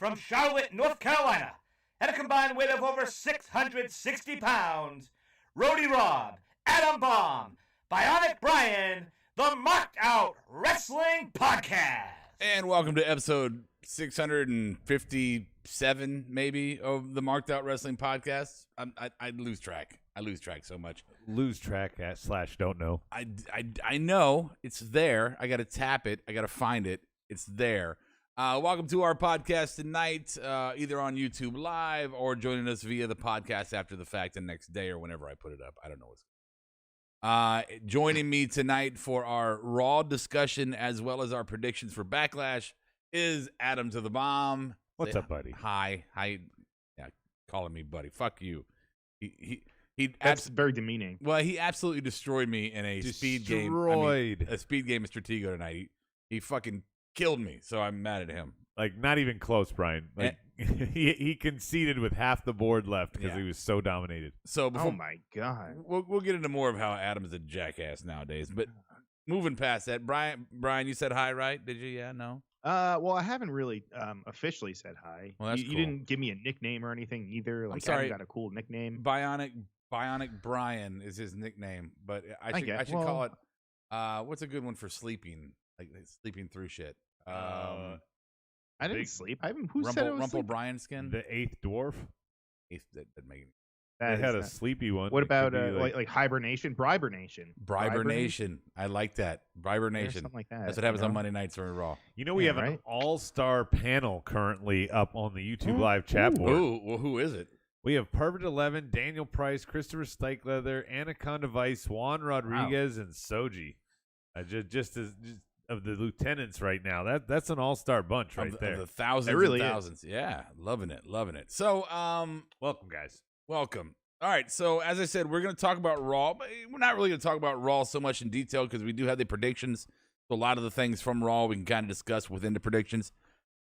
from Charlotte, North Carolina, at a combined weight of over 660 pounds, Roadie Rob, Adam Bomb, Bionic Brian, the Marked Out Wrestling Podcast. And welcome to episode 657, maybe, of the Marked Out Wrestling Podcast. I lose track. I lose track so much. Lose track / don't know. I know it's there. I got to tap it. I got to find it. It's there. Welcome to our podcast tonight, either on YouTube Live or joining us via the podcast after the fact the next day or whenever I put it up. I don't know what's joining me tonight for our Raw discussion as well as our predictions for Backlash is Adam to the Bomb. What's up, buddy? Hi. Yeah, calling me buddy. Fuck you. That's very demeaning. Well, he absolutely destroyed me in a speed game. A speed game of Stratego tonight. He fucking killed me, so I'm mad at him. Like, not even close, Brian. Like, he conceded with half the board left because he was so dominated. So before, oh my god, we'll get into more of how Adam's a jackass nowadays. But moving past that, Brian, you said hi, right? Did you? Yeah, no. Well, I haven't really officially said hi. Well, that's you cool. didn't give me a nickname or anything either. Like, I'm sorry. I got a cool nickname. Bionic Brian is his nickname, but I should call it. What's a good one for sleeping? Like sleeping through shit. I didn't sleep. Who said it was Rumple sleep? Brian skin? The eighth dwarf. That didn't make any. They had a sleepy one. What about like hibernation? Bribernation. Bribernation. I like that. Bribernation. Something like that. That's what happens on Monday nights during Raw. You know, we have an all-star panel currently up on the YouTube Live chat board. Ooh, well, who is it? We have Pervert 11, Daniel Price, Christopher Stykeleather, Anaconda Vice, Juan Rodriguez, and Soji. Just of the lieutenants right now. That's an all-star bunch right there. Of the thousands really and thousands. Yeah, loving it. So, welcome, guys. Welcome. All right, so as I said, we're going to talk about Raw, but we're not really going to talk about Raw so much in detail because we do have the predictions. So a lot of the things from Raw we can kind of discuss within the predictions.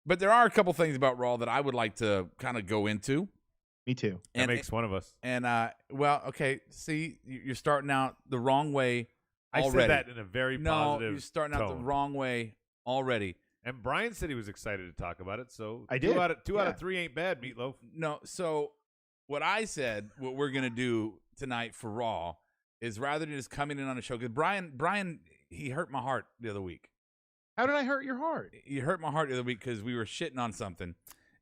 But there are a couple things about Raw that I would like to kind of go into. Me too. That makes one of us. And, well, okay, see, you're starting out the wrong way already. I said that in a very positive No, you're starting out tone. the wrong way already. And Brian said he was excited to talk about it, so I did. Two out of three ain't bad, Meatloaf. No, so what I said, what we're going to do tonight for Raw is rather than just coming in on a show, because Brian, he hurt my heart the other week. How did I hurt your heart? You hurt my heart the other week because we were shitting on something.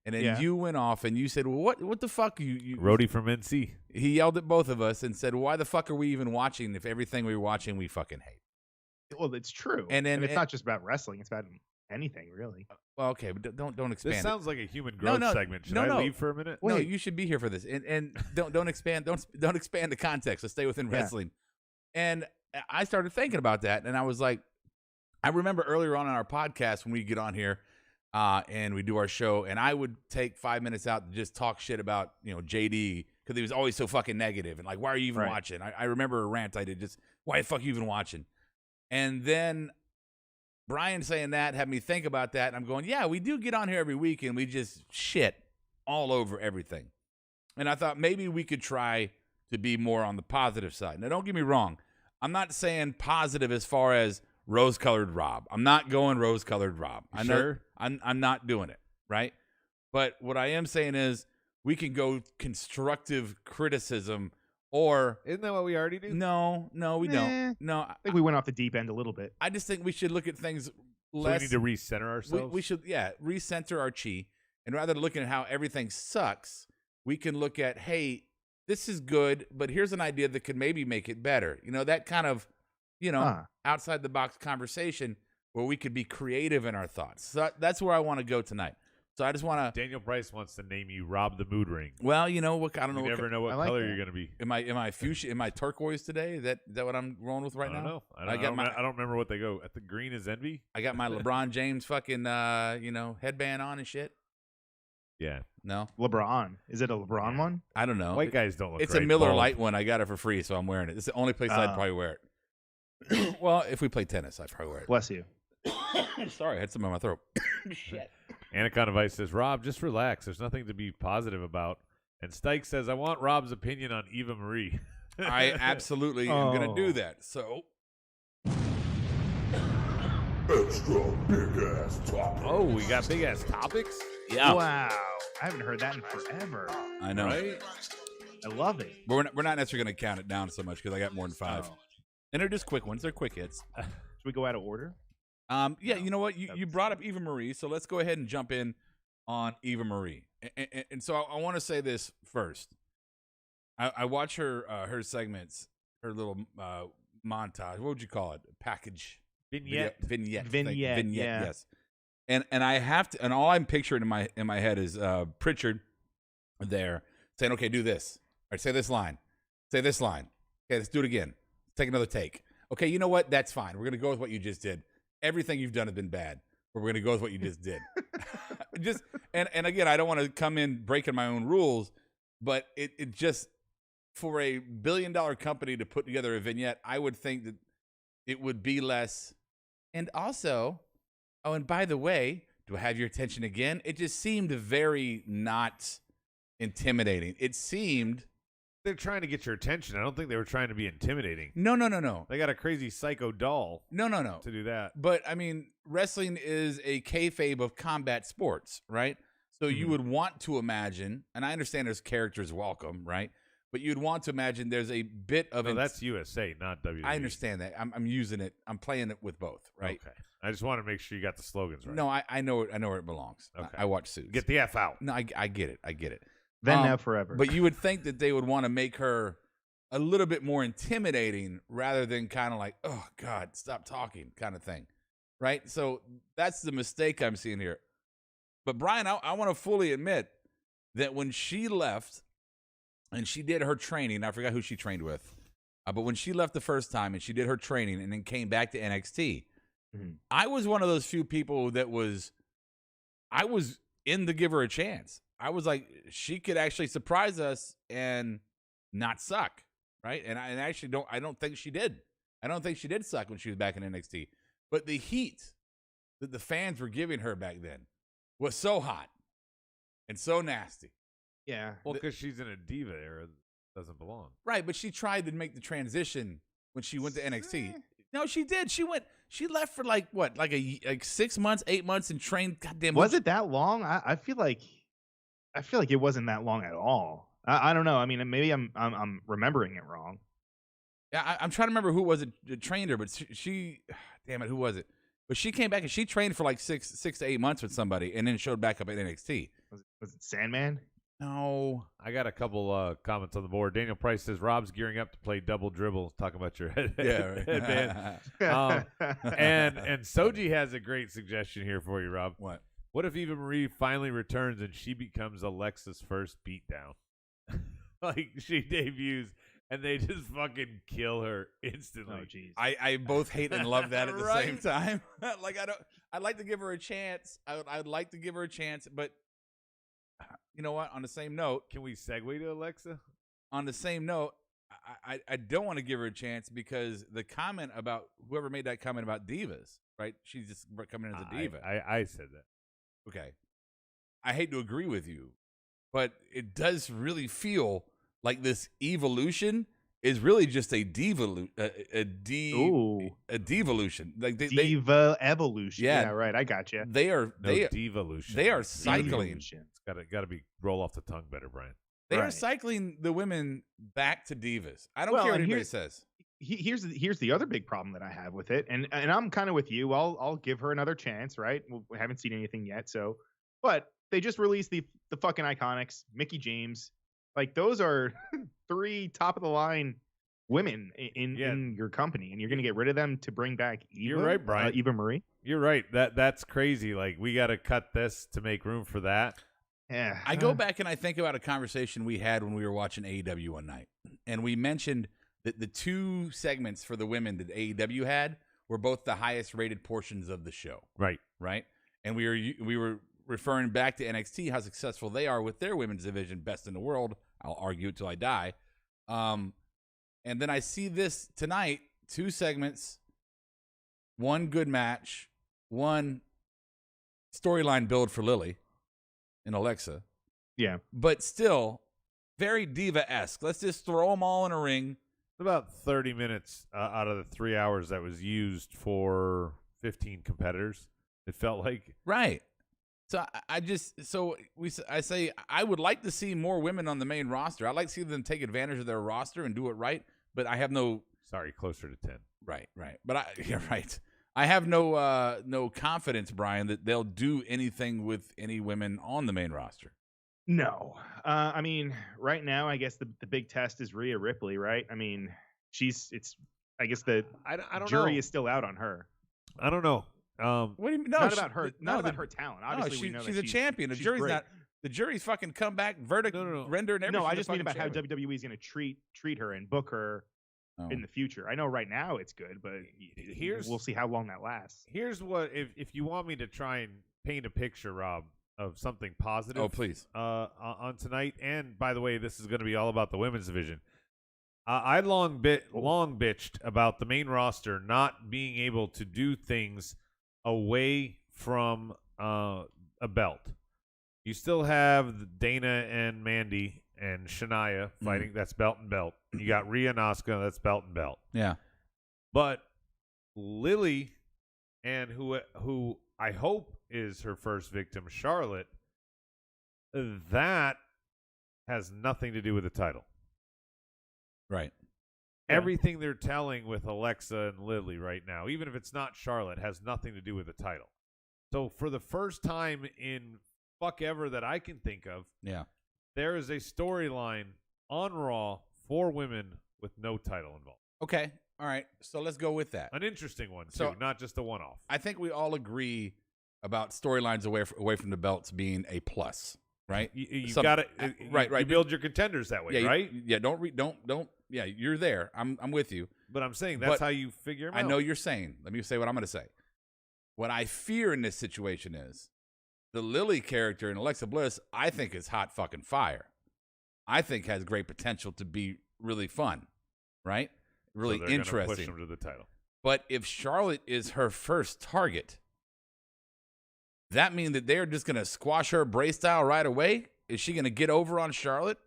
And then you went off and you said, well, what the fuck? You Rhodey from NC. He yelled at both of us and said, why the fuck are we even watching if everything we were watching we fucking hate? Well, it's true. And then it's not just about wrestling. It's about anything, really. Well, okay, but don't expand. This sounds like a human growth segment. Should I leave for a minute? No, you should be here for this. And don't expand. Don't expand the context. Let's stay within wrestling. And I started thinking about that, and I was like, I remember earlier on in our podcast when we get on here and we do our show, and I would take 5 minutes out to just talk shit about JD because he was always so fucking negative and like, why are you even watching? I remember a rant I did, just why the fuck are you even watching? And then Brian saying that had me think about that, and I'm going, yeah, we do get on here every week and we just shit all over everything. And I thought maybe we could try to be more on the positive side. Now, don't get me wrong. I'm not saying positive as far as rose-colored Rob. I'm not going rose-colored Rob. I know sure? I'm not doing it, right? But what I am saying is we can go constructive criticism. Or isn't that what we already do? No, we don't. No, I think we went off the deep end a little bit. I just think we should look at things less. So we need to recenter ourselves. We should, recenter our chi, and rather than looking at how everything sucks, we can look at, hey, this is good, but here's an idea that could maybe make it better. That kind of, outside the box conversation where we could be creative in our thoughts. So that's where I want to go tonight. So I just want to. Daniel Price wants to name you Rob the Mood Ring. Well, I don't know. You never know what color you're going to be. Am I fuchsia? Am I turquoise today? Is that what I'm rolling with right now? I don't know. I don't remember what they go. At the green is envy. I got my LeBron James fucking headband on and shit. Yeah. No. LeBron. Is it a LeBron one? I don't know. White guys don't look. It's great, a Miller bald. Lite one. I got it for free, so I'm wearing it. It's the only place I'd probably wear it. Well, if we play tennis, I'd probably wear it. Bless you. Sorry, I had some in my throat. Shit. Anaconda Vice says, Rob, just relax. There's nothing to be positive about. And Stike says, I want Rob's opinion on Eva Marie. I absolutely am going to do that. So. Extra big ass topics. Oh, we got big ass topics? Yeah. Wow. I haven't heard that in forever. I know. Right? I love it. But we're not necessarily going to count it down so much because I got more than 5. Oh. And they're just quick ones. They're quick hits. Should we go out of order? Yeah, you know what? You brought up Eva Marie, so let's go ahead and jump in on Eva Marie. And so I want to say this first. I watch her segments, her little montage. What would you call it? Package. Vignette. Vignette. Vignette, yeah. Yes. And I have to, and all I'm picturing in my head is Pritchard there saying, "Okay, do this. All right, say this line. Say this line. Okay, let's do it again. Take another take. Okay, you know what? That's fine. We're gonna go with what you just did. Everything you've done has been bad, but we're gonna go with what you just did." And again, I don't want to come in breaking my own rules, but it just, for a $1 billion company to put together a vignette, I would think that it would be less. And also, oh, and by the way, do I have your attention again? It just seemed very not intimidating. It seemed They're trying to get your attention. I don't think they were trying to be intimidating. no. They got a crazy psycho doll No. to do that. But I mean, wrestling is a kayfabe of combat sports, right? So you would want to imagine, and I understand there's characters welcome, right? But you'd want to imagine there's a bit of No, that's USA, not WWE. I understand that. I'm using it. I'm playing it with both, right? Okay. I just want to make sure you got the slogans right. No, I know it. I know where it belongs. Okay. I watch Suits. Get the F out. No, I get it. I get it. Then now forever. But you would think that they would want to make her a little bit more intimidating rather than kind of like, oh, God, stop talking kind of thing, right? So that's the mistake I'm seeing here. But, Brian, I want to fully admit that when she left and she did her training, I forgot who she trained with, but when she left the first time and she did her training and then came back to NXT, I was one of those few people that I was in to give her a chance. I was like, she could actually surprise us and not suck, right? And I actually don't think she did. I don't think she did suck when she was back in NXT. But the heat that the fans were giving her back then was so hot and so nasty. yeah. Well, because she's in a diva era, doesn't belong. Right, but she tried to make the transition when she went to NXT. No, she did. She left for like 6 months, 8 months, and trained. Goddamn, Was it that long? I feel like it wasn't that long at all. I don't know. I mean, maybe I'm remembering it wrong. Yeah, I'm trying to remember who was it that trained her, but she damn it, who was it? But she came back and she trained for like 6 to 8 months with somebody, and then showed back up at NXT. Was it Sandman? No, I got a couple comments on the board. Daniel Price says Rob's gearing up to play double dribble. Talking about your headband. And Soji has a great suggestion here for you, Rob. What if Eva Marie finally returns and she becomes Alexa's first beatdown? Like she debuts and they just fucking kill her instantly. Oh, jeez. I both hate and love that at the same Right? time. Like I'd like to give her a chance. I'd like to give her a chance, but you know what? On the same note, Can we segue to Alexa? on the same note, I don't want to give her a chance because the comment about whoever made that comment about divas, right? She's just coming in as a diva. I said that. Okay. I hate to agree with you, but it does really feel like this evolution is really just a devolution. A devolution. Like Diva evolution. Yeah. Yeah, right. I got you. they are devolution. they are cycling. It's got to be roll off the tongue better, Brian. They are Right. cycling the women back to divas. I don't Well, care what and anybody here's- says. Here's the other big problem that I have with it, and I'm kind of with you. I'll give her another chance, right? We haven't seen anything yet, so. But they just released the fucking Iconics, Mickey James, like those are 3 top of the line women in your company, and you're gonna get rid of them to bring back Eva. You're right, Brian. Eva Marie. You're right. That's crazy. Like we got to cut this to make room for that. Yeah. I go back and I think about a conversation we had when we were watching AEW one night, and we mentioned that the 2 segments for the women that AEW had were both the highest rated portions of the show. Right. Right? And we were referring back to NXT, how successful they are with their women's division, best in the world. I'll argue it till I die. And then I see this tonight, 2 segments, 1 good match, 1 storyline build for Lily and Alexa. Yeah. But still very diva-esque. Let's just throw them all in a ring. About 30 minutes out of the 3 hours that was used for 15 competitors. It felt like. Right. So I say I would like to see more women on the main roster. I'd like to see them take advantage of their roster and do it right. But I have no. Sorry, closer to 10. Right. But you're right. I have no confidence, Brian, that they'll do anything with any women on the main roster. No. I mean, right now, I guess the big test is Rhea Ripley, right? I mean, I guess the I don't jury know. is still out on her. I don't know. What do you mean? No, not about her. Not about her talent. Obviously, we know she's that a champion. The jury's great. not. The jury's fucking come back, verdict, render, and everything. No, I just mean about how WWE is going to treat her and book her in the future. I know right now it's good, but we'll see how long that lasts. Here's what if you want me to try and paint a picture, Rob, of something positive. Oh, please. On tonight, and by the way, this is going to be all about the women's division. I long bitched about the main roster not being able to do things away from a belt. You still have Dana and Mandy and Shania fighting. That's belt and belt. You got Rhea and Asuka. That's belt and belt. Yeah. But Lily and who I hope is her first victim, Charlotte, that has nothing to do with the title. Right. Everything they're telling with Alexa and Lily right now, even if it's not Charlotte, has nothing to do with the title. So for the first time in fuck ever that I can think of, there is a storyline on Raw for women with no title involved. Okay. All right. So let's go with that. An interesting one, too, not just a one-off. I think we all agree about storylines away from the belts being a plus, right? You got to right. You build your contenders that way, right? Don't. Yeah, you're there. I'm with you. But I'm saying that's how you figure them out. I know you're saying. Let me say what I'm going to say. What I fear in this situation is the Lily character in Alexa Bliss, I think is hot fucking fire. I think has great potential to be really fun, right? Really so interesting. Push them to the title. But if Charlotte is her first target, that mean that they're just going to squash her Bray style right away? Is she going to get over on Charlotte?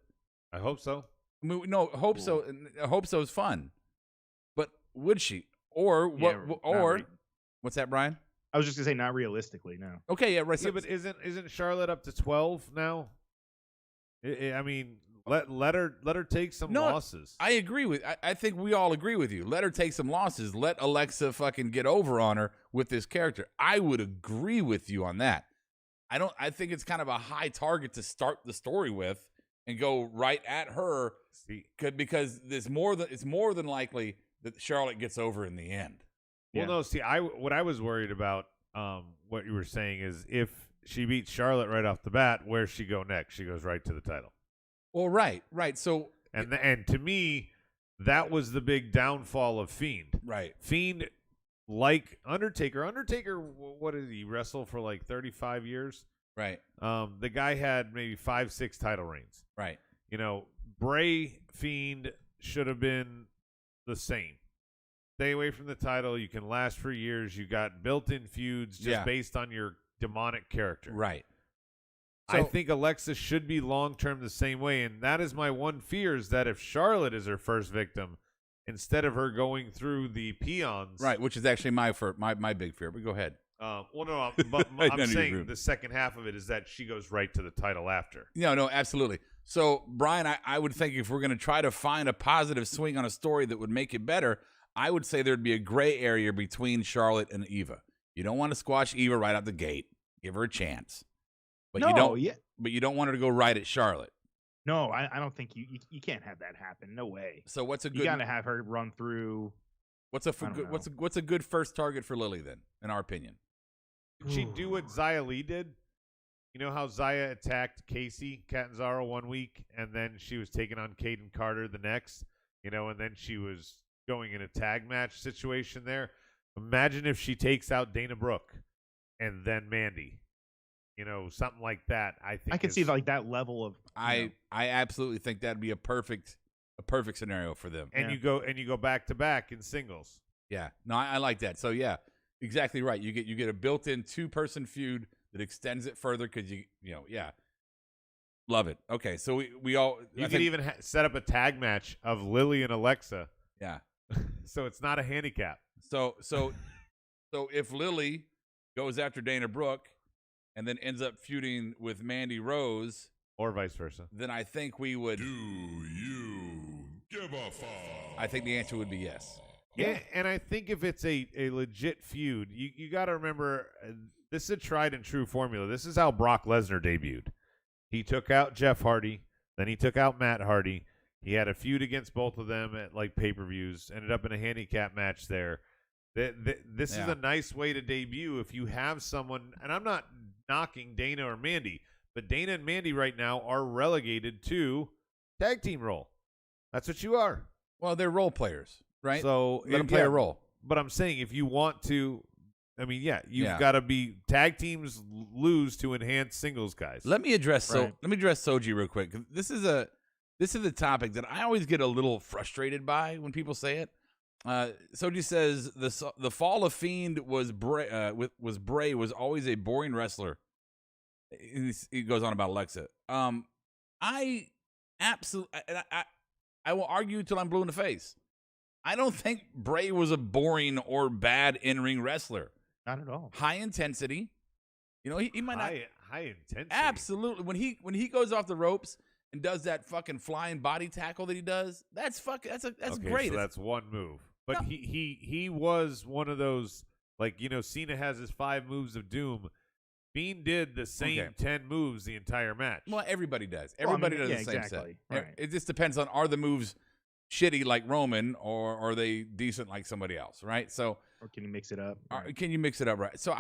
I hope so. I mean, no, hope so. Hope so is fun, but would she? Or what? Or what's that, Brian? I was just gonna say not realistically. No. Okay, yeah, right. Yeah, but isn't Charlotte up to 12 now? I mean, let her take some losses. I agree with. I think we all agree with you. Let her take some losses. Let Alexa fucking get over on her with this character. I would agree with you on that. I think it's kind of a high target to start the story with and go right at her. Because it's more than likely that Charlotte gets over in the end. Well, no. See, what I was worried about, what you were saying is if she beats Charlotte right off the bat, where's she go next? She goes right to the title. Well, right. So, and to me, that was the big downfall of Fiend. Right. Fiend, like Undertaker. Undertaker, what did he wrestle for? Like 35 years. Right. The guy had maybe 5-6 title reigns. Right. You know, Bray Fiend should have been the same. Stay away from the title. You can last for years. You got built-in feuds just based on your demonic character. Right. So, I think Alexa should be long-term the same way, and that is my one fear is that if Charlotte is her first victim, instead of her going through the peons. Right, which is actually my big fear, but go ahead. Well, no, I'm saying the second half of it is that she goes right to the title after. No, absolutely. So, Brian, I would think if we're going to try to find a positive swing on a story that would make it better, I would say there'd be a gray area between Charlotte and Eva. You don't want to squash Eva right out the gate. Give her a chance. But you don't want her to go right at Charlotte. No, I don't think you can't have that happen. No way. So what's a good? You got to have her run through. What's a good first target for Lily then, in our opinion? She'd do what Xia Li did. You know how Xia attacked Casey Catanzaro one week, and then she was taking on Kaden Carter the next, and then she was going in a tag match situation there. Imagine if she takes out Dana Brooke and then Mandy. Something like that. I think I can see like that level of. I absolutely think that'd be a perfect scenario for them. And you go back to back in singles. Yeah, no, I like that. So yeah, exactly right. You get a built-in 2-person feud that extends it further because love it. Okay, so we all you could even set up a tag match of Lily and Alexa. Yeah, so it's not a handicap. So if Lily goes after Dana Brooke and then ends up feuding with Mandy Rose, or vice versa, then I think we would. Do you give a fuck? I think the answer would be yes. Yeah, and I think if it's a legit feud, you got to remember this is a tried and true formula. This is how Brock Lesnar debuted. He took out Jeff Hardy, then he took out Matt Hardy. He had a feud against both of them at like pay-per-views. Ended up in a handicap match there. This is a nice way to debut if you have someone. And I'm not knocking Dana or Mandy, but Dana and Mandy right now are relegated to tag team role. That's what you are. Well, they're role players, right? So let them play a role. But I'm saying if you want to, I mean, you've got to be tag teams lose to enhance singles guys. Let me address Soji real quick. This is a topic that I always get a little frustrated by when people say it. Soji says the fall of Fiend was Bray was always a boring wrestler. He goes on about Alexa. I absolutely I will argue till I'm blue in the face. I don't think Bray was a boring or bad in-ring wrestler. Not at all. High intensity. You know, he might not high intensity. Absolutely. When he goes off the ropes and does that fucking flying body tackle that he does, that's okay, great. So that's one move. But no. he was one of those, like, you know, Cena has his 5 moves of doom. Fiend did the same 10 moves the entire match. Well, everybody does. Everybody does the same exactly. set. Right. It just depends on, are the moves shitty like Roman or are they decent like somebody else, right? So, or can you mix it up? Can you mix it up, right? So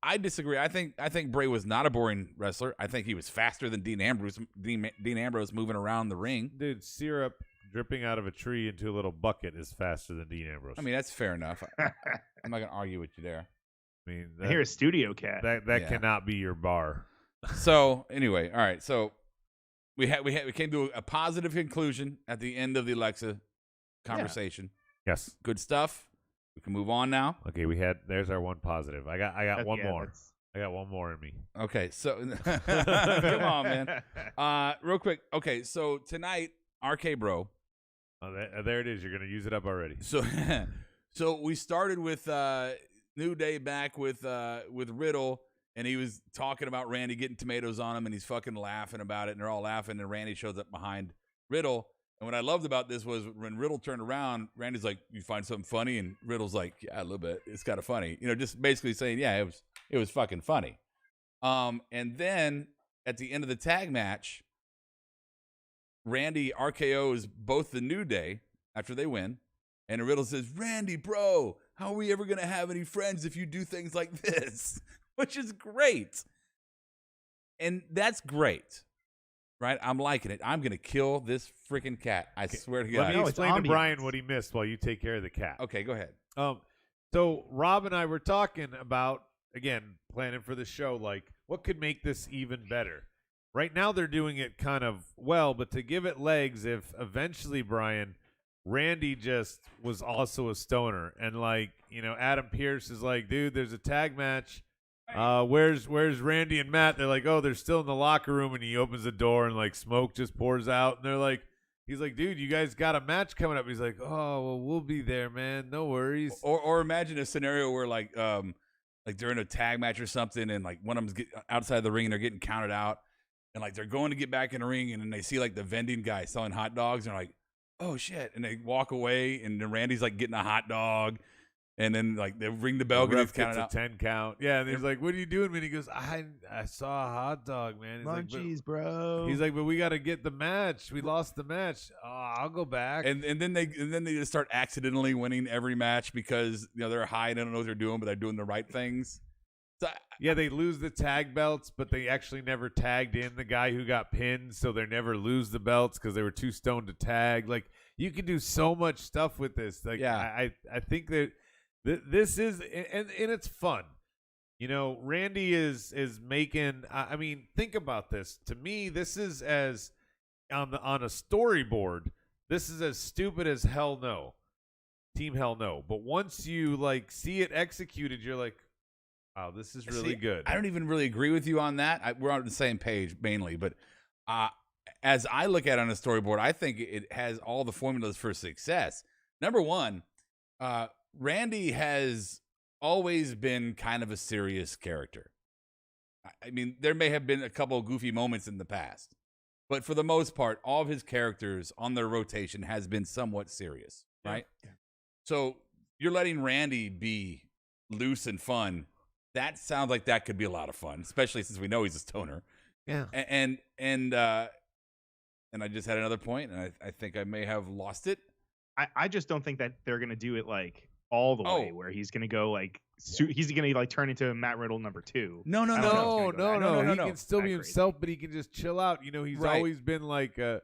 I disagree. I think Bray was not a boring wrestler. I think he was faster than Dean Ambrose. Dean Ambrose moving around the ring. Dude, syrup dripping out of a tree into a little bucket is faster than Dean Ambrose. I mean, that's fair enough. I'm not gonna argue with you there. I mean, I hear a studio cat. That cannot be your bar. So anyway, all right. So we came to a positive conclusion at the end of the Alexa conversation. Yeah. Yes, good stuff. We can move on now. Okay, there's our one positive. I got one more. I got one more in me. Okay, so come on, man. Real quick. Okay, so tonight, RK Bro. Oh, there it is. You're gonna use it up already. So we started with New Day back with Riddle, and he was talking about Randy getting tomatoes on him, and he's fucking laughing about it, and they're all laughing, and Randy shows up behind Riddle. And what I loved about this was when Riddle turned around, Randy's like, "You find something funny?" And Riddle's like, "Yeah, a little bit. It's kind of funny." You know, just basically saying, "Yeah, it was fucking funny." And then at the end of the tag match, Randy RKO's both the New Day after they win, and Riddle says, "Randy, bro, how are we ever gonna have any friends if you do things like this?" Which is great, and that's great. Right, I'm liking it. I'm gonna kill this freaking cat. I swear to God. Let me explain to Brian what he missed while you take care of the cat. Okay, go ahead. So Rob and I were talking about, again, planning for the show, like what could make this even better. Right now they're doing it kind of well, but to give it legs, if eventually, Brian, Randy just was also a stoner, and like, you know, Adam Pearce is like, dude, there's a tag match. Where's Randy and Matt? They're like, oh, they're still in the locker room, and he opens the door and like smoke just pours out, and they're like, he's like, dude, you guys got a match coming up. He's like, oh, well, we'll be there, man, no worries. Or imagine a scenario where like during a tag match or something, and like one of them's outside the ring and they're getting counted out, and like they're going to get back in the ring, and then they see like the vending guy selling hot dogs, and they're like, oh shit, and they walk away, and then Randy's like getting a hot dog. And then, like, they ring the bell, the ref gets a 10 count. Yeah, and he's like, what are you doing, man? He goes, I saw a hot dog, man. He's Munchies, like, bro. He's like, but we got to get the match. We lost the match. Oh, I'll go back. And then they just start accidentally winning every match because, you know, they're high and they don't know what they're doing, but they're doing the right things. So, yeah, they lose the tag belts, but they actually never tagged in the guy who got pinned, so they never lose the belts because they were too stoned to tag. Like, you can do so much stuff with this. Like, yeah. I think that this is, and it's fun. You know, Randy is making, I mean, think about this. To me, this is as, on a storyboard, this is as stupid as Hell No. Team Hell No. But once you, like, see it executed, you're like, wow, this is really good. I don't even really agree with you on that. We're on the same page, mainly. But as I look at it on a storyboard, I think it has all the formulas for success. Number one, Randy has always been kind of a serious character. I mean, there may have been a couple of goofy moments in the past, but for the most part, all of his characters on their rotation has been somewhat serious, right? Yeah. So you're letting Randy be loose and fun. That sounds like that could be a lot of fun, especially since we know he's a stoner. Yeah. And I just had another point, and I think I may have lost it. I just don't think that they're gonna do it like all the way where he's gonna go like he's gonna like turn into Matt Riddle number 2. No. He can still be himself, but he can just chill out. You know, he's Right. always been like the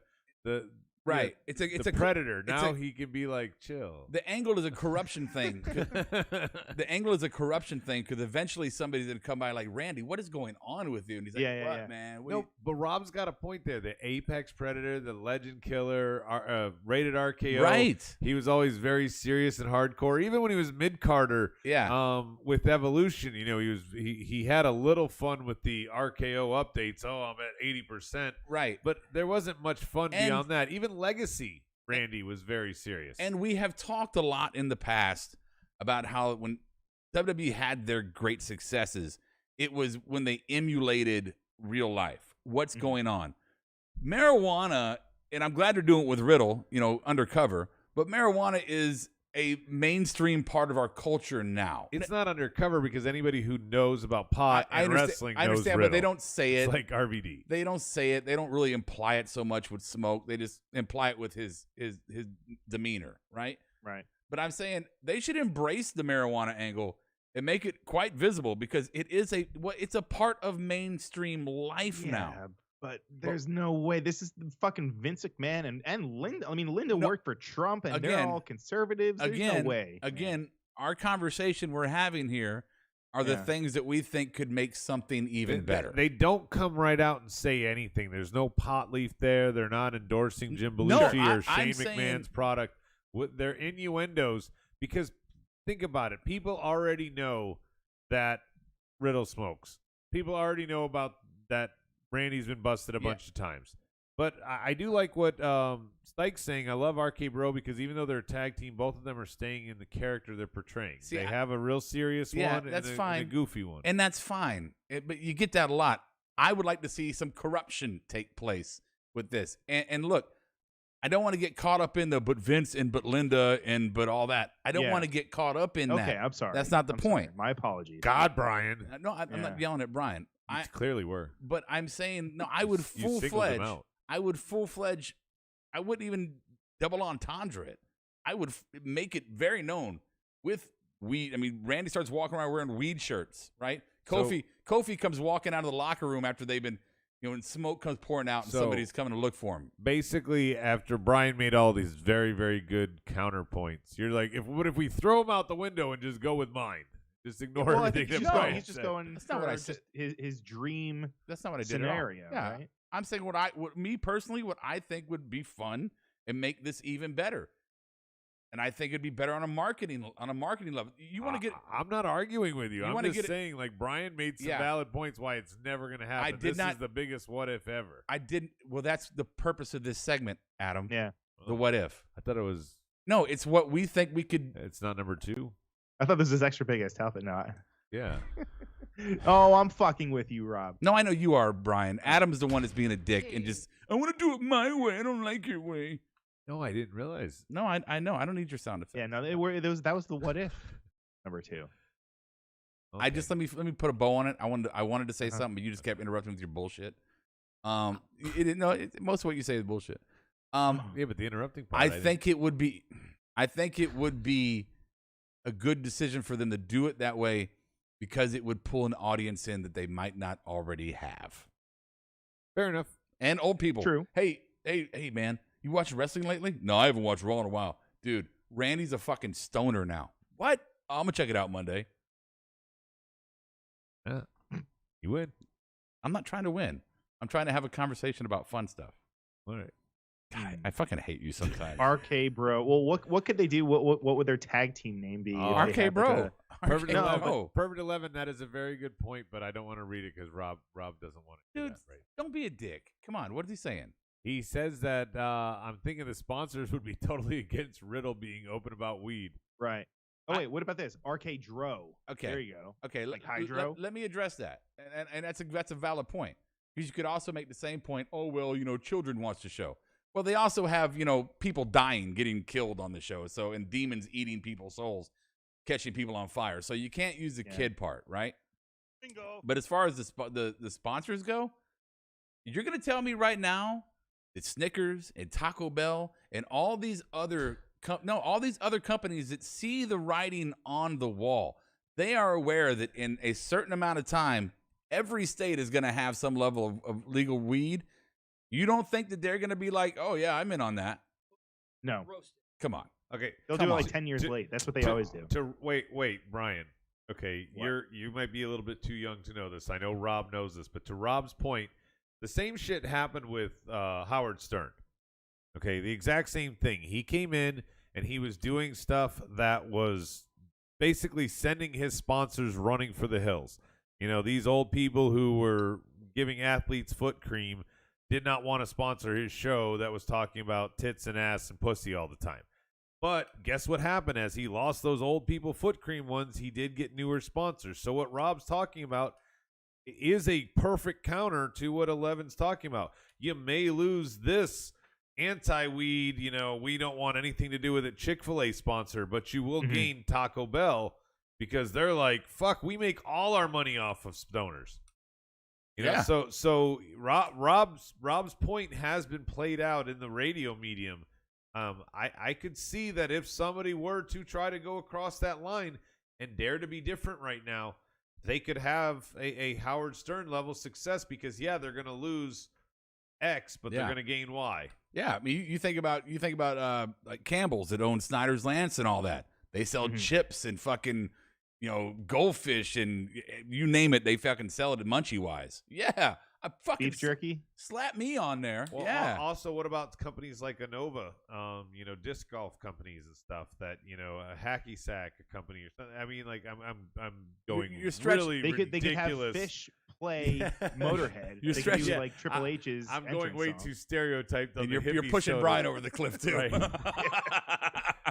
Right. Yeah, it's a predator. Now he can be like chill. The angle is a corruption thing. The angle is a corruption thing because eventually somebody's gonna come by like, Randy, what is going on with you? And he's like, what, man? No, but Rob's got a point there. The Apex Predator, the Legend Killer, rated RKO. Right. He was always very serious and hardcore. Even when he was mid-carder, with Evolution, you know, he had a little fun with the RKO updates. Oh, I'm at 80%. Right. But there wasn't much fun beyond that. Even Legacy, Randy was very serious. And we have talked a lot in the past about how when WWE had their great successes, it was when they emulated real life. What's going on? Marijuana, and I'm glad they're doing it with Riddle, you know, undercover, but marijuana is a mainstream part of our culture now. It's not undercover because anybody who knows about pot and wrestling knows I understand, Riddle. but they don't say it. It's like RVD. They don't say it. They don't really imply it so much with Smoke. They just imply it with his demeanor, right? Right. But I'm saying they should embrace the marijuana angle and make it quite visible because it's a part of mainstream life now. But there's no way. This is the fucking Vince McMahon and Linda. I mean, Linda worked for Trump, and they're all conservatives. There's no way. Again, our conversation we're having here are the things that we think could make something even better. They don't come right out and say anything. There's no pot leaf there. They're not endorsing Jim Belushi or Shane McMahon's product. They're innuendos because think about it. People already know that Riddle smokes. People already know about that. Randy's been busted a bunch of times. But I do like what Stike's saying. I love RK Bro because even though they're a tag team, both of them are staying in the character they're portraying. See, they have a real serious one that's and fine. a goofy one. And that's fine. But you get that a lot. I would like to see some corruption take place with this. And look, I don't want to get caught up in the but Vince and but Linda and but all that. I don't want to get caught up in that. Okay, I'm sorry. That's not the point. Sorry. My apologies. God, Brian. No, I'm not yelling at Brian. You clearly were. But I'm saying, no, I would full-fledged. I would full-fledged. I wouldn't even double entendre it. I would make it very known with weed. I mean, Randy starts walking around wearing weed shirts, right? Kofi comes walking out of the locker room after they've been, you know, and smoke comes pouring out and somebody's coming to look for him. Basically, after Brian made all these very, very good counterpoints, you're like, what if we throw him out the window and just go with mine? Just ignore everything. He's just going. That's not what I said. His dream. That's not what I did scenario. At all. Yeah. Right? I'm saying what I think would be fun and make this even better. And I think it'd be better on a marketing level. You want to get? I'm not arguing with you. I'm just saying, like Brian made some Yeah. valid points why it's never going to happen. This is the biggest what if ever. I didn't. Well, that's the purpose of this segment, Adam. Yeah. The what if. I thought it was. No, it's what we think we could. It's not number 2. I thought this was extra big as but no. Yeah. Oh, I'm fucking with you, Rob. No, I know you are, Brian. Adam's the one that's being a dick and just, I want to do it my way. I don't like your way. No, I didn't realize. No, I know. I don't need your sound effects. Yeah, no, that was the what if number 2. Okay. I just let me put a bow on it. I wanted to say something, but you just kept interrupting with your bullshit. Most of what you say is bullshit. Yeah, but the interrupting part. I think it would be a good decision for them to do it that way because it would pull an audience in that they might not already have. Fair enough. And old people. True. Hey, man, you watched wrestling lately? No, I haven't watched Raw in a while. Dude, Randy's a fucking stoner now. What? I'm going to check it out Monday. You win. I'm not trying to win. I'm trying to have a conversation about fun stuff. All right. God, I fucking hate you sometimes. RK Bro. Well, what could they do? What would their tag team name be? RK Bro. Perfect 11. Bro. Perfect 11. That is a very good point, but I don't want to read it because Rob doesn't want to. Dude, don't be a dick. Come on. What is he saying? He says that I'm thinking the sponsors would be totally against Riddle being open about weed. Right. Oh wait, what about this? RK Dro. Okay. There you go. Okay, Like Hydro. let me address that, and that's a valid point, because you could also make the same point. Oh well, children watch the show. Well, they also have people dying, getting killed on the show. So and demons eating people's souls, catching people on fire. So you can't use the kid part, right? Bingo. But as far as the sponsors go, you're gonna tell me right now that Snickers and Taco Bell and all these other companies that see the writing on the wall, they are aware that in a certain amount of time, every state is going to have some level of legal weed. You don't think that they're going to be like, oh, yeah, I'm in on that? No. Come on. Okay. They'll do it like 10 years late. That's what they always do. Wait, Brian. Okay, What? you might be a little bit too young to know this. I know Rob knows this, but to Rob's point, the same shit happened with Howard Stern. Okay, the exact same thing. He came in and he was doing stuff that was basically sending his sponsors running for the hills. These old people who were giving athletes foot cream did not want to sponsor his show that was talking about tits and ass and pussy all the time. But guess what happened? As he lost those old people foot cream ones, he did get newer sponsors. So what Rob's talking about is a perfect counter to what Eleven's talking about. You may lose this anti-weed, we don't want anything to do with it, Chick-fil-A sponsor, but you will gain Taco Bell because they're like, fuck, we make all our money off of stoners. So Rob's point has been played out in the radio medium. I could see that if somebody were to try to go across that line and dare to be different right now, they could have a Howard Stern level success because they're going to lose X, but they're going to gain Y. Yeah, I mean, you think about like Campbell's that owns Snyder's Lance and all that. They sell chips and fucking goldfish and you name it. They fucking sell it at Munchie Wise. Yeah, I fucking beef jerky. Slap me on there. Well, yeah. Also, what about companies like Anova? Disc golf companies and stuff that a hacky sack company or something. I mean, like I'm going. You're stretching. Really They could ridiculous. have Fish play Motorhead. You're they stretching. could do like Triple H's. I'm going way too stereotyped. On And the you're hippie pushing soda. Brian over the cliff too. Right.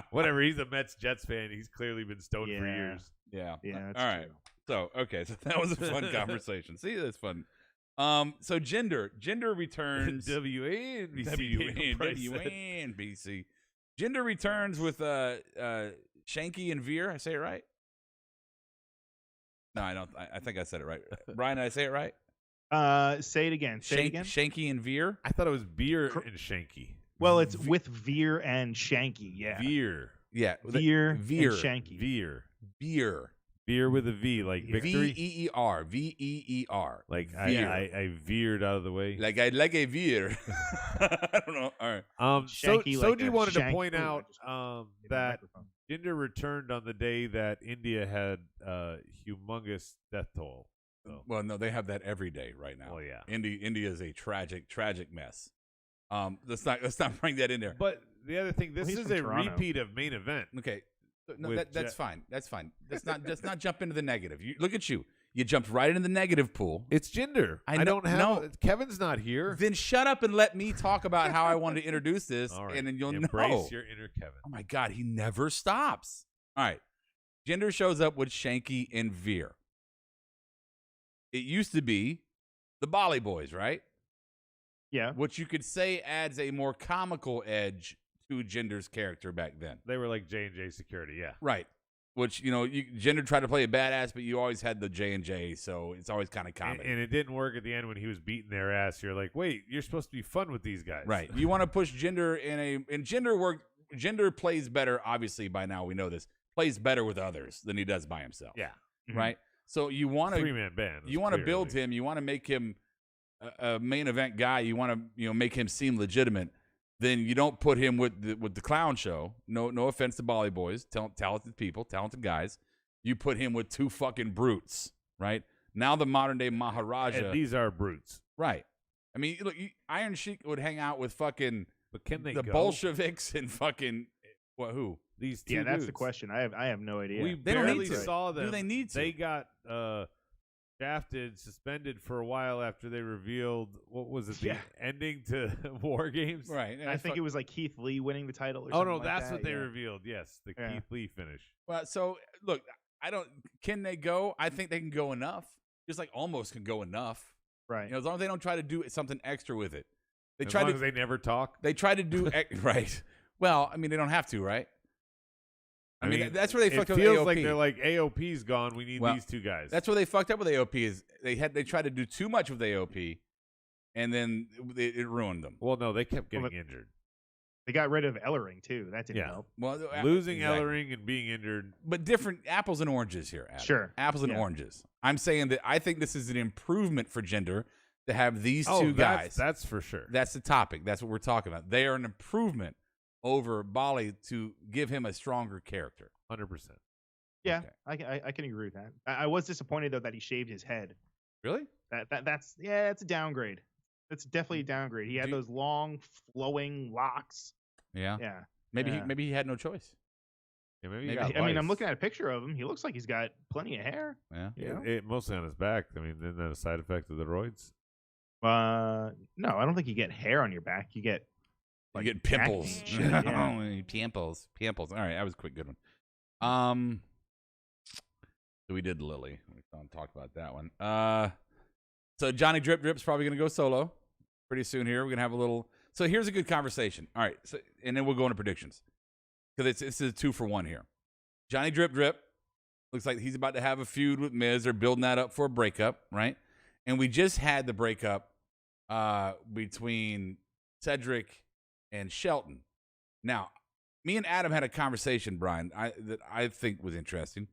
Whatever. He's a Mets-Jets fan. He's clearly been stoned for years. Yeah. Yeah. That's All right. true. So that was a fun conversation. See, that's fun. So gender returns. WNBC. Gender returns with Shanky and Veer. I say it right? No, I don't. I think I said it right. Brian, did I say it right? Say it again. Say it again. Shanky and Veer. I thought it was beer and Shanky. Well, it's with Veer and Shanky. Yeah. Veer. Yeah. Veer and Shanky. Beer with a V, like victory. Veer. Veer. Like Veer. I veered out of the way. Like a veer. I don't know. All right. Shanky like Soji a wanted to shank. point out In the that microphone. Gender returned on the day that India had humongous death toll. So. Well, no, they have that every day right now. Well, yeah. India is a tragic mess. Let's not bring that in there. But the other thing, this he's is from a Toronto. repeat of main event. Okay. No, With that's fine. That's fine. Let's not jump into the negative. Look at you. You jumped right into the negative pool. It's gender. I I don't have. know. Kevin's not here. Then shut up and let me talk about how I wanted to introduce this, All right. and then you'll Embrace know. your inner Kevin. Oh my God, he never stops. All right. Gender shows up with Shanky and Veer. It used to be the Bolly Boys, right? Yeah. Which you could say adds a more comical edge to Gender's character back then. They were like J&J Security, yeah. Right. Which, Gender tried to play a badass, but you always had the J&J, so it's always kind of comedy. And it didn't work at the end when he was beating their ass. You're like, wait, you're supposed to be fun with these guys. Right. You want to push Gender and Gender plays better, obviously by now we know this, plays better with others than he does by himself. Yeah. Right? So you want to Three-man band. You want to build him, you want to make him a main event guy, you want to make him seem legitimate. Then you don't put him with the clown show. No offense to Bolly Boys, talented people, talented guys. You put him with two fucking brutes, right? Now the modern day Maharaja. And these are brutes. Right. I mean, look, Iron Sheik would hang out with fucking But can they the go? Bolsheviks and fucking who? These two Yeah, that's the dudes. question. I have no idea. We They don't barely need to. saw them. Do they need to? They got shafted, suspended for a while after they revealed what was it, the Yeah. ending to War Games? Right. And I think it was like Keith Lee winning the title. Or Oh something no, like that's that. what they Yeah. revealed. Yes, the Yeah. Keith Lee finish. Well, so look, can they go? I think they can go enough. Just like almost can go enough. Right. As long as they don't try to do something extra with it. They As try long to. as they never talk. They try to do right. Well, I mean, they don't have to, right? I mean, that's where they fucked up with It feels AOP. like they're like, AOP's gone. We need Well, these two guys. That's where they fucked up with AOP. Is they tried to do too much with AOP, and then it ruined them. well, no, they kept getting injured. They got rid of Ellering too. That didn't Yeah. help. Well, Losing exactly. Ellering and being injured. But different apples and oranges here. Adam. Sure. Apples and Yeah. oranges. I'm saying that I think this is an improvement for Jinder to have these Oh, two guys. That's for sure. That's the topic. That's what we're talking about. They are an improvement over Bali to give him a stronger character. 100%. Yeah, Okay. I can agree with that. I was disappointed though that he shaved his head. Really? That's it's a downgrade. It's definitely a downgrade. He had those long flowing locks. Yeah. Yeah. Maybe Yeah. he had no choice. Yeah, maybe Maybe- he got I mean, I'm lice. looking at a picture of him. He looks like he's got plenty of hair. Yeah. You know? It mostly on his back. I mean, isn't that a side effect of the roids? No, I don't think you get hair on your back. You get You get pimples. acne and shit, yeah. Pimples. All right, that was a quick good one. So we did Lily. We talked about that one. So Johnny Drip's probably going to go solo pretty soon here. We're going to have a little. So here's a good conversation. All right, so and then we'll go into predictions because it's a 2-for-1 here. Johnny Drip looks like he's about to have a feud with Miz. They're building that up for a breakup, right? And we just had the breakup between Cedric and Shelton. Now, me and Adam had a conversation, Brian, that I think was interesting.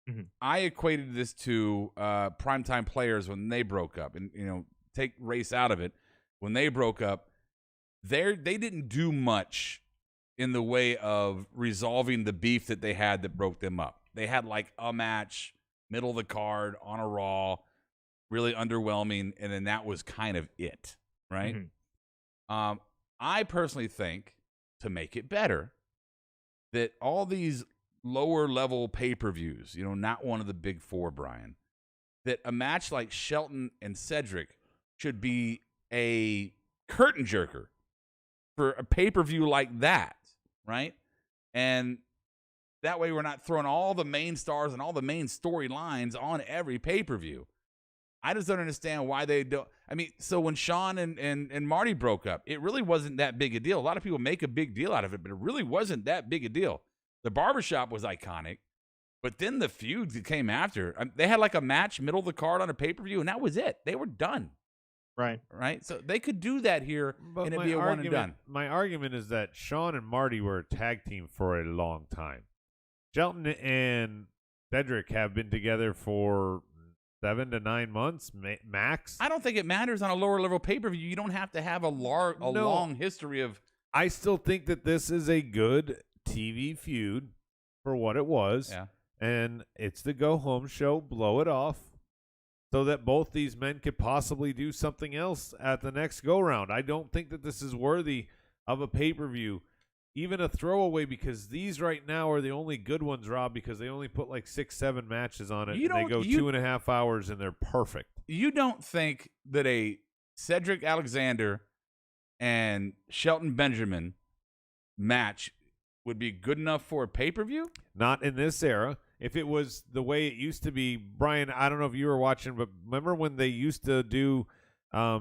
Mm-hmm. I equated this to primetime players when they broke up, and take race out of it. When they broke up, they didn't do much in the way of resolving the beef that they had that broke them up. They had like a match, middle of the card on a Raw, really underwhelming, and then that was kind of it, right? Mm-hmm. I personally think, to make it better, that all these lower level pay-per-views, not one of the big four, Brian, that a match like Shelton and Cedric should be a curtain jerker for a pay-per-view like that, right? And that way we're not throwing all the main stars and all the main storylines on every pay-per-view. I just don't understand why they don't. I mean, so when Sean and Marty broke up, it really wasn't that big a deal. A lot of people make a big deal out of it, but it really wasn't that big a deal. The barbershop was iconic, but then the feuds that came after, they had like a match middle of the card on a pay-per-view, and that was it. They were done. Right? So they could do that here, But and it'd be a one and done. My argument is that Sean and Marty were a tag team for a long time. Shelton and Cedric have been together for 7 to 9 months max. I don't think it matters on a lower level pay-per-view. You don't have to have a long history of. I still think that this is a good TV feud for what it was. Yeah. And it's the go-home show. Blow it off so that both these men could possibly do something else at the next go-round. I don't think that this is worthy of a pay-per-view, even a throwaway, because these right now are the only good ones, Rob, because they only put like 6-7 matches on it. And they go 2.5 hours, and they're perfect. You don't think that a Cedric Alexander and Shelton Benjamin match would be good enough for a pay-per-view? Not in this era. If it was the way it used to be, Brian, I don't know if you were watching, but remember when they used to do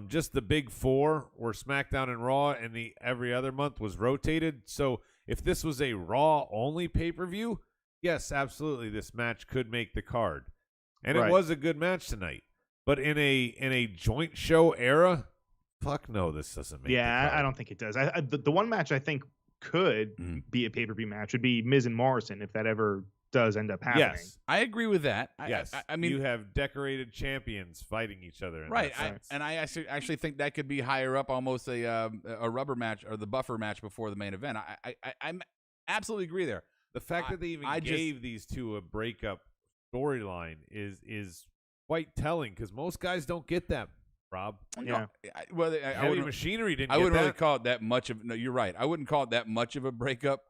just the big four, where SmackDown and Raw, and the every other month was rotated? So if this was a Raw-only pay-per-view, yes, absolutely, this match could make the card. And Right. It was a good match tonight. But in a joint show era, fuck no, this doesn't make the card. I don't think it does. The one match I think could be a pay-per-view match would be Miz and Morrison, if that ever does end up happening. Yes. I agree with that. Yes. I mean, you have decorated champions fighting each other. In right. that sense. I actually think that could be higher up, almost a rubber match or the buffer match before the main event. I'm absolutely agree there. The fact that they even gave these two a breakup storyline is quite telling, because most guys don't get that, Rob. Yeah. Heavy Machinery didn't I get wouldn't that. really call it that much of. No, you're right. I wouldn't call it that much of a breakup.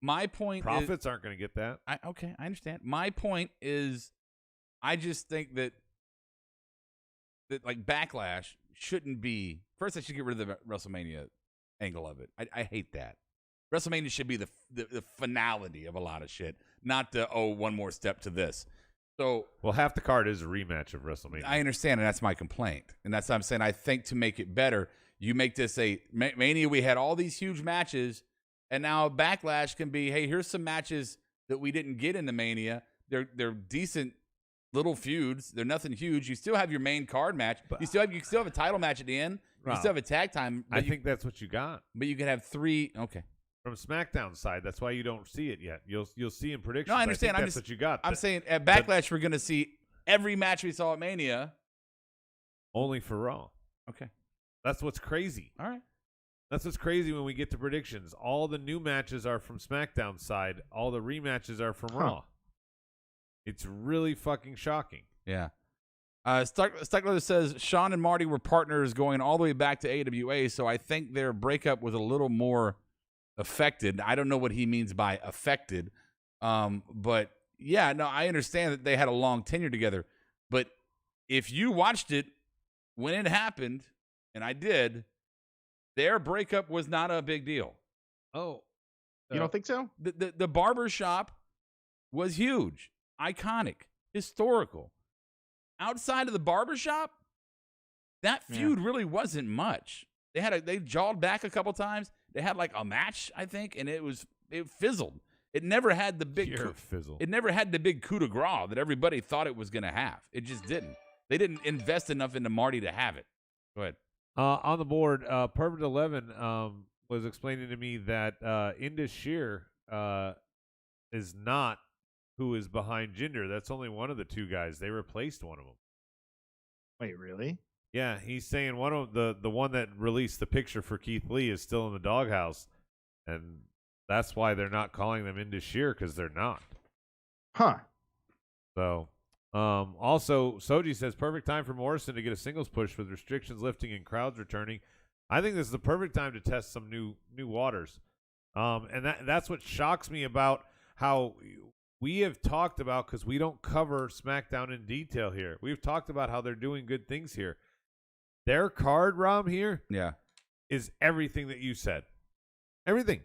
My point Profits aren't going to get that. Okay, I understand. My point is, I just think that that like Backlash shouldn't be. First, I should get rid of the WrestleMania angle of it. I hate that. WrestleMania should be the finality of a lot of shit, not the one more step to this. So, well, half the card is a rematch of WrestleMania. I understand, and that's my complaint, and that's what I'm saying. I think to make it better, you make this a Mania. We had all these huge matches, and now Backlash can be, hey, here's some matches that we didn't get in the Mania. They're decent little feuds. They're nothing huge. You still have your main card match. You still have a title match at the end. You still have a tag time. I think that's what you got. But you could have 3. Okay. From SmackDown side, that's why you don't see it yet. You'll see in predictions. No, I understand. That's what you got. I'm saying at Backlash we're going to see every match we saw at Mania. Only for Raw. Okay. That's what's crazy. All right. That's what's crazy when we get to predictions. All the new matches are from SmackDown side. All the rematches are from Raw. It's really fucking shocking. Yeah. Stuckler says Sean and Marty were partners going all the way back to AWA, so I think their breakup was a little more affected. I don't know what he means by affected. But yeah, no, I understand that they had a long tenure together. But if you watched it when it happened, and I did, their breakup was not a big deal. Oh. You don't think so? The barber shop was huge, iconic, historical. Outside of the barber shop, that feud really wasn't much. They jawed back a couple times. They had like a match, I think, and it fizzled. It never had the big fizzle. It never had the big coup de grace that everybody thought it was going to have. It just didn't. They didn't invest enough into Marty to have it. Go ahead. On the board, Perfect 11 was explaining to me that Indus Sher is not who is behind Jinder. That's only one of the two guys. They replaced one of them. Wait, really? Yeah, he's saying one of the one that released the picture for Keith Lee is still in the doghouse, and that's why they're not calling them Indus Sher, because they're not. Huh. So, also, Soji says perfect time for Morrison to get a singles push with restrictions lifting and crowds returning. I think this is the perfect time to test some new waters. And that's what shocks me about how we have talked about, because we don't cover SmackDown in detail here. We've talked about how they're doing good things here. Their card, Rom, here is everything that you said. Everything.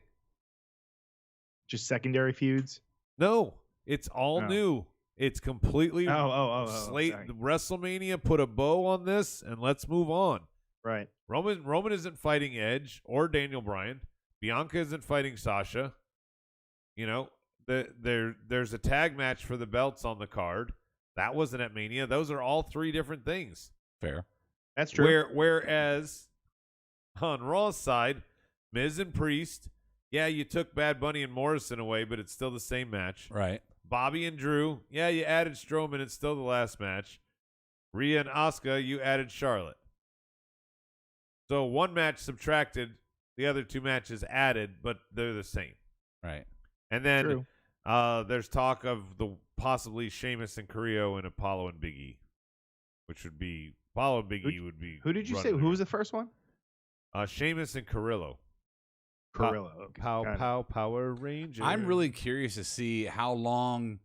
Just secondary feuds? No, it's all new. It's completely slate. Sorry. WrestleMania put a bow on this, and let's move on. Right. Roman isn't fighting Edge or Daniel Bryan. Bianca isn't fighting Sasha. You know, there's a tag match for the belts on the card. That wasn't at Mania. Those are all 3 different things. Fair. That's true. Whereas on Raw's side, Miz and Priest, yeah, you took Bad Bunny and Morrison away, but it's still the same match. Right. Bobby and Drew, yeah, you added Strowman, it's still the last match. Rhea and Asuka, you added Charlotte. So one match subtracted, the other 2 matches added, but they're the same. Right. And then there's talk of the possibly Sheamus and Carrillo and Apollo and Big E, which would be Apollo and Big E would be. Who did you say? Who was the first one? Sheamus and Carrillo. Carrillo. Okay. Power Ranger. I'm really curious to see how long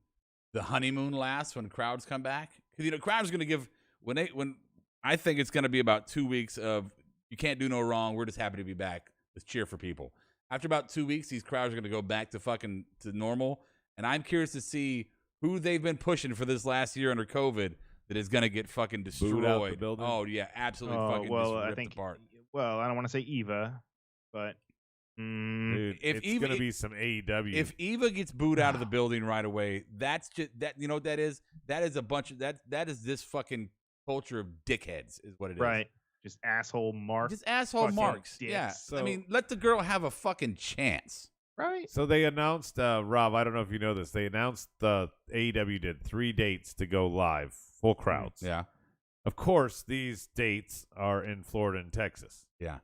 the honeymoon lasts when crowds come back. Because crowds going to give when I think it's going to be about 2 weeks of you can't do no wrong. We're just happy to be back. Let's cheer for people. After about 2 weeks, these crowds are going to go back to fucking to normal. And I'm curious to see who they've been pushing for this last year under COVID that is going to get fucking destroyed. Booed out the building? Oh yeah, absolutely fucking just ripped apart. Well, I don't want to say Eva, but dude, if it's going to be some AEW. If Eva gets booed out of the building right away, that's just that. You know what that is? That is a bunch of that is this fucking culture of dickheads is what it is. Right. Just asshole marks. Just asshole marks. Dicks. Yeah. So, I mean, let the girl have a fucking chance. Right. So they announced, Rob, I don't know if you know this, they announced AEW did 3 dates to go live, full crowds. Yeah. Of course, these dates are in Florida and Texas. Yeah.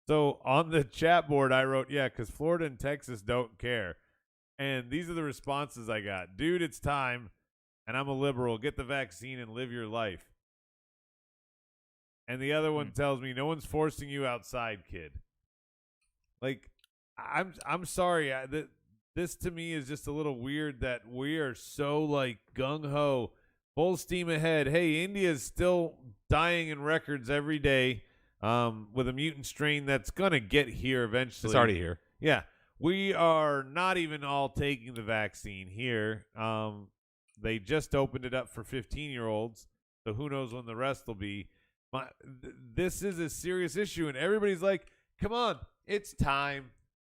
So on the chat board, I wrote, yeah, because Florida and Texas don't care. And these are the responses I got. Dude, it's time, and I'm a liberal. Get the vaccine and live your life. And the other one tells me, no one's forcing you outside, kid. Like, I'm sorry. This to me is just a little weird that we are so like gung ho, full steam ahead. Hey, India's still dying in records every day with a mutant strain that's going to get here eventually. It's already here. Yeah. We are not even all taking the vaccine here. They just opened it up for 15-year-olds, so who knows when the rest will be. This is a serious issue, and everybody's like, come on, it's time.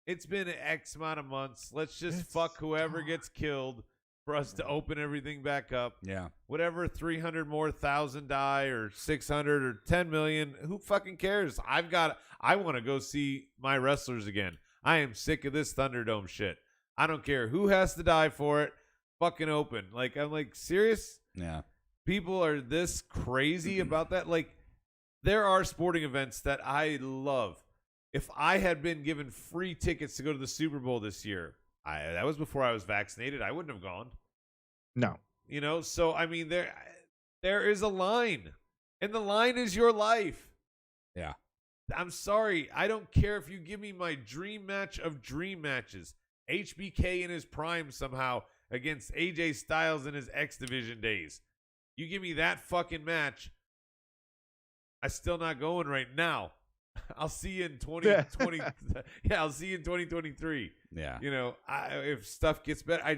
It's been X amount of months. Let's just fuck whoever gets killed for us to open everything back up. Yeah. Whatever 300 more thousand die or 600 or 10 million, who fucking cares? I want to go see my wrestlers again. I am sick of this Thunderdome shit. I don't care who has to die for it. Fucking open. Like, I'm like, serious? Yeah. People are this crazy about that? Like, there are sporting events that I love. If I had been given free tickets to go to the Super Bowl this year, that was before I was vaccinated, I wouldn't have gone. No. You know, so I mean, there is a line, and the line is your life. Yeah. I'm sorry. I don't care if you give me my dream match of dream matches. HBK in his prime somehow against AJ Styles in his X Division days. You give me that fucking match, I'm still not going right now. I'll see you in 2020. Yeah, I'll see you in 2023. Yeah. You know, if stuff gets better, I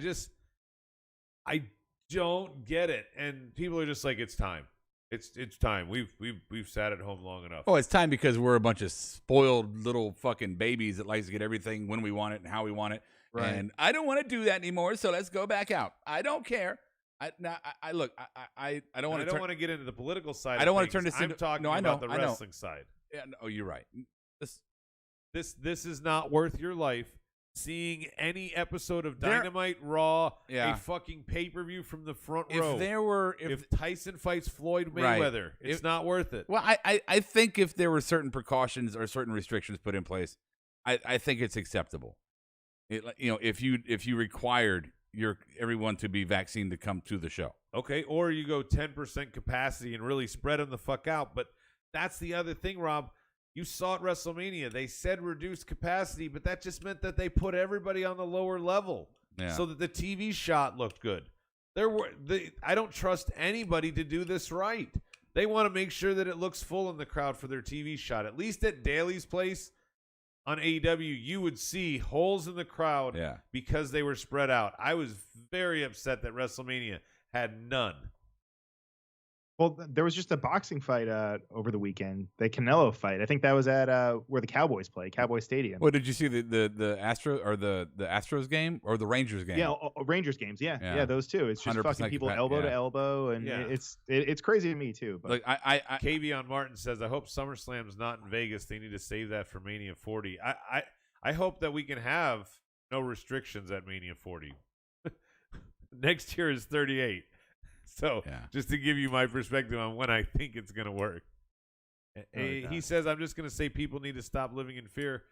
don't get it. And people are just like, it's time. It's time. We've sat at home long enough. Oh, it's time because we're a bunch of spoiled little fucking babies that likes to get everything when we want it and how we want it. Right. And I don't want to do that anymore, so let's go back out. I don't care. I look. I don't want to. I don't want to get into the political side. I don't want to turn this into. I'm talking no, I know, about the wrestling side. Yeah. No, you're right. This is not worth your life. Seeing any episode of Dynamite, Raw, Yeah. a fucking pay-per-view from the front row. If Tyson fights Floyd Mayweather, Right. it's not worth it. Well, I think if there were certain precautions or certain restrictions put in place, I think it's acceptable. If you required everyone to be vaccinated to come to the show. Okay, or you go 10% capacity and really spread them the fuck out. But that's the other thing, Rob. You saw at WrestleMania, they said reduced capacity, but that just meant that they put everybody on the lower level so that the TV shot looked good. I don't trust anybody to do this right. They want to make sure that it looks full in the crowd for their TV shot. At least at Daly's place on AEW, you would see holes in the crowd because they were spread out. I was very upset that WrestleMania had none. Well, there was just a boxing fight over the weekend, the Canelo fight. I think that was at where the Cowboys play, Cowboy Stadium. Well, did you see the Astro or the Astros game or the Rangers game? Yeah, Rangers games. Yeah, those two. It's just fucking people elbow to elbow, and it's crazy to me too. But like I Kavion Martin says, I hope SummerSlam's not in Vegas. They need to save that for Mania 40. I hope that we can have no restrictions at Mania 40. Next year is 38. So just to give you my perspective on when I think it's going to work. He says, I'm just going to say people need to stop living in fear.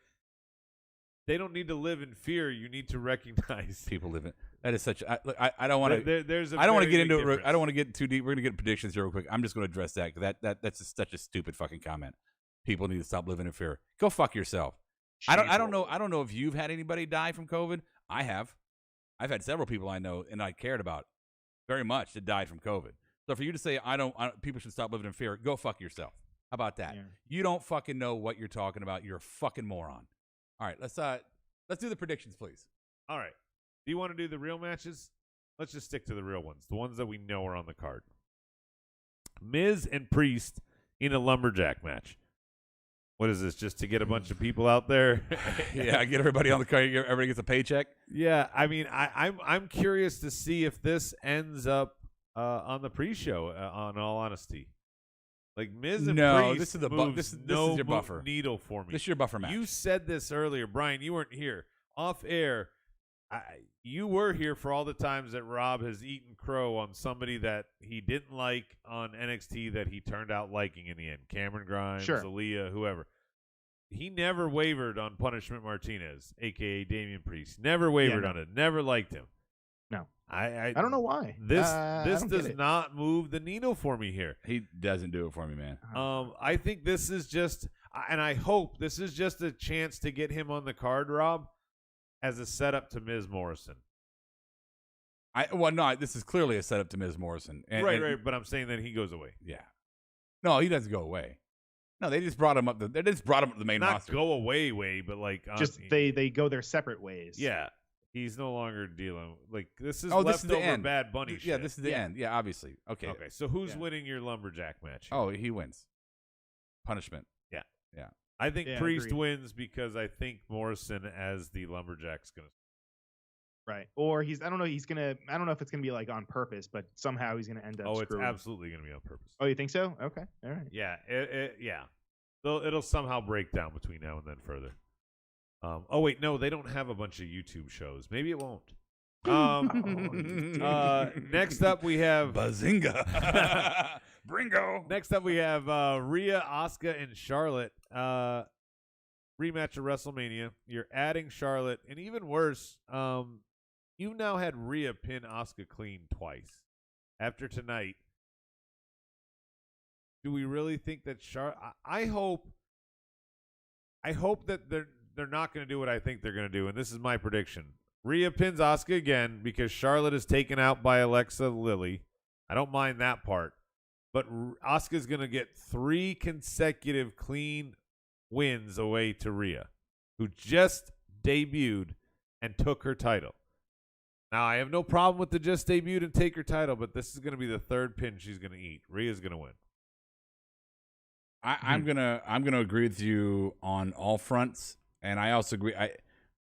They don't need to live in fear. You need to recognize people live in. That is such. I don't want to. I don't want to get into it. I don't want to get too deep. We're going to get predictions here real quick. I'm just going to address that because that's just such a stupid fucking comment. People need to stop living in fear. Go fuck yourself. I don't know if you've had anybody die from COVID. I have. I've had several people I know and I cared about very much that died from COVID. So for you to say people should stop living in fear, go fuck yourself. How about that? Yeah. You don't fucking know what you're talking about. You're a fucking moron. All right, let's do the predictions, please. All right. Do you want to do the real matches? Let's just stick to the real ones, the ones that we know are on the card. Miz and Priest in a lumberjack match. What is this, just to get a bunch of people out there? Yeah, get everybody on the card. Everybody gets a paycheck. Yeah, I mean, I'm curious to see if this ends up on the pre-show. On all honesty, like Miz and Priest. This is your buffer needle for me. This is your buffer match. You said this earlier, Brian. You weren't here off air. You were here for all the times that Rob has eaten crow on somebody that he didn't like on NXT that he turned out liking in the end. Cameron Grimes, Aaliyah, whoever. He never wavered on Punishment Martinez, a.k.a. Damian Priest. Never wavered on it. Never liked him. No. I don't know why. This does not move the needle for me here. He doesn't do it for me, man. I think this is just, and I hope this is just a chance to get him on the card, Rob, as a setup to Miz Morrison. This is clearly a setup to Miz Morrison. Right, but I'm saying that he goes away. Yeah. No, he doesn't go away. No, they just brought him up. They just brought him up to the main Not roster. go away, but like Just they go their separate ways. Yeah, he's no longer dealing. Like this is This is the leftover end. Bad Bunny shit. Yeah, this is the end. Yeah, obviously. Okay. Okay, so who's winning your lumberjack match? Oh, he wins. Punishment. I think Yeah, Priest agreed. wins because I think Morrison as the lumberjack's gonna. Right. Or I don't know if it's gonna be like on purpose, but somehow he's gonna end up. Oh, it's screwing. absolutely gonna be on purpose. Oh, you think so? Okay. All right. Yeah, yeah. It'll somehow break down between now and then further. Oh wait, no, they don't have a bunch of YouTube shows. Maybe it won't. Next up we have Bazinga. Bringo. Next up we have Rhea, Asuka, and Charlotte. Rematch of WrestleMania. You're adding Charlotte, and even worse, you've now had Rhea pin Asuka clean twice. After tonight, do we really think that Charlotte? I hope that they're not going to do what I think they're going to do, and this is my prediction. Rhea pins Asuka again because Charlotte is taken out by Alexa Lily. I don't mind that part. But Asuka's going to get 3 consecutive clean wins away to Rhea, who just debuted and took her title. Now, I have no problem with the just debuted and take her title, but this is going to be the 3rd pin she's going to eat. Rhea's going to win. I'm gonna agree with you on all fronts, and I also agree.